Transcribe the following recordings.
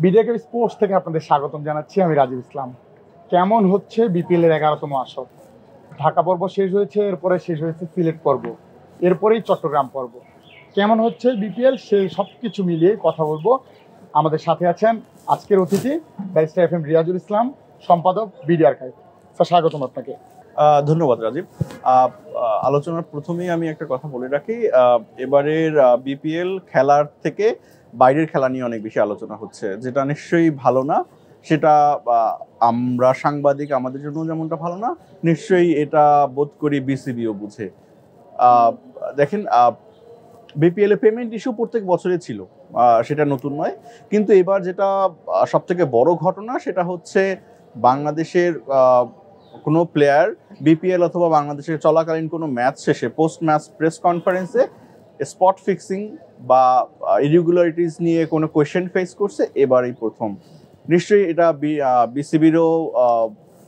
বিডিআরকে sports থেকে আপনাদের স্বাগতম জানাচ্ছি। আমি রাজীব ইসলাম। কেমন হচ্ছে বিপিএল এর 11তম আসর? ঢাকা পর্ব শেষ হয়েছে, এরপরে শেষ হয়েছে সিলেট পর্ব, এরপরেই চট্টগ্রাম পর্ব। কেমন হচ্ছে বিপিএল সেই সব কিছু মিলিয়ে কথা বলবো। আমাদের সাথে আছেন আজকের অতিথি ব্যারিস্টার এফ এম রিয়াজুল ইসলাম, সম্পাদক বিডিআর কাইভ। স্যার, স্বাগতম আপনাকে। ধন্যবাদ রাজীব। আলোচনার প্রথমেই আমি একটা কথা বলে রাখি, এবারের বিপিএল খেলার থেকে বাইরের খেলা নিয়ে অনেক বেশি আলোচনা হচ্ছে, যেটা নিশ্চয়ই ভালো না। সেটা আমরা সাংবাদিক, আমাদের জন্য যেমনটা ভালো না, নিশ্চয়ই এটা বোধ করি বিসিবিও বুঝে। দেখেন, বিপিএল এ পেমেন্ট ইস্যু প্রত্যেক বছরই ছিল, সেটা নতুন নয়। কিন্তু এবার যেটা সব থেকে বড় ঘটনা, সেটা হচ্ছে বাংলাদেশের কোনো প্লেয়ার বিপিএল অথবা বাংলাদেশের চলাকালীন কোনো ম্যাচ শেষে পোস্ট ম্যাচ প্রেস কনফারেন্সে স্পট ফিক্সিং বা ইরেগুলারিটিস নিয়ে কোনো কোয়েশ্চেন ফেস করছে, এবারই প্রথম। নিশ্চয়ই এটা বিসিবিরও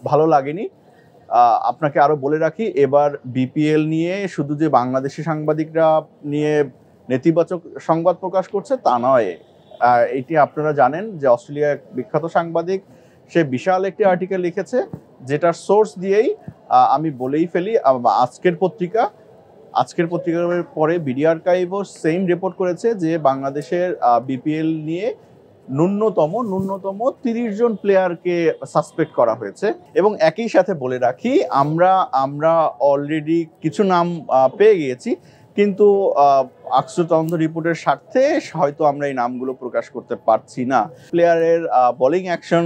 ভালো লাগেনি। আপনাকে আরও বলে রাখি, এবার বিপিএল নিয়ে শুধু যে বাংলাদেশি সাংবাদিকরা নিয়ে নেতিবাচক সংবাদ প্রকাশ করছে তা নয়। এটি আপনারা জানেন যে অস্ট্রেলিয়ার বিখ্যাত সাংবাদিক, সে বিশাল একটি আর্টিকেল লিখেছে, যেটার সোর্স দিয়েই আমি বলেই ফেলি, আজকের পত্রিকার পরে বিডিআর কাইভও সেম রিপোর্ট করেছে যে বাংলাদেশের বিপিএল নিয়ে ন্যূনতম 30 জন প্লেয়ারকে সাসপেক্ট করা হয়েছে। এবং একই সাথে বলে রাখি, আমরা অলরেডি কিছু নাম পেয়ে গিয়েছি, কিন্তু আকসু তদন্ত রিপোর্টের স্বার্থে হয়তো আমরা এই নামগুলো প্রকাশ করতে পারছি না। প্লেয়ারের বোলিং অ্যাকশন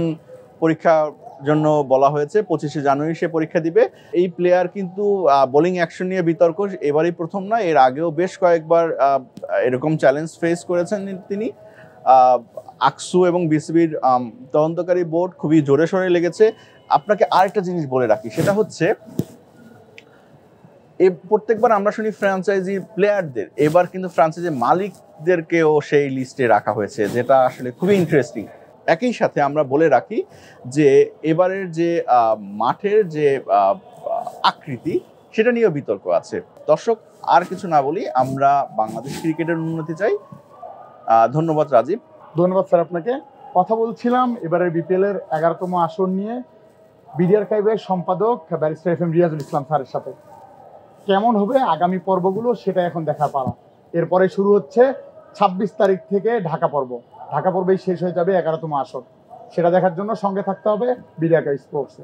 পরীক্ষার জন্য বলা হয়েছে, 25শে জানুয়ারি সে পরীক্ষা দিবে। এই প্লেয়ার কিন্তু বোলিং অ্যাকশন নিয়ে বিতর্ক এবারই প্রথম না, এর আগেও বেশ কয়েকবার এরকম চ্যালেঞ্জ ফেস করেছেন তিনি। আকসু এবং বিসিবির তদন্তকারী বোর্ড খুবই জোরে সোরে লেগেছে। আপনাকে আরেকটা জিনিস বলে রাখি, সেটা হচ্ছে প্রত্যেকবার আমরা শুনি ফ্র্যাঞ্চাইজি প্লেয়ারদের, এবার কিন্তু ফ্র্যাঞ্চাইজি মালিকদেরকেও সেই লিস্টে রাখা হয়েছে, যেটা আসলে খুবই ইন্টারেস্টিং। একই সাথে আমরা বলে রাখি যে এবারের যে মাঠের যে আকৃতি, সেটা নিয়েও বিতর্ক আছে। দর্শক, আর কিছু না বলি, আমরা বাংলাদেশ ক্রিকেটের উন্নতি চাই। ধন্যবাদ রাজীব। ধন্যবাদ স্যার আপনাকে। কথা বলছিলাম এবারের বিপিএল এর 11তম আসর নিয়ে বিডিআর কাইভের সম্পাদক ব্যারিস্টার এফ এম রিয়াজুল ইসলাম স্যারের সাথে। কেমন হবে আগামী পর্বগুলো সেটা এখন দেখার পালা। এরপরে শুরু হচ্ছে 26 তারিখ থেকে ঢাকা পর্বেই শেষ হয়ে যাবে 11তম আসর। সেটা দেখার জন্য সঙ্গে থাকতে হবে বিডিআর কাইভ স্পোর্টসে।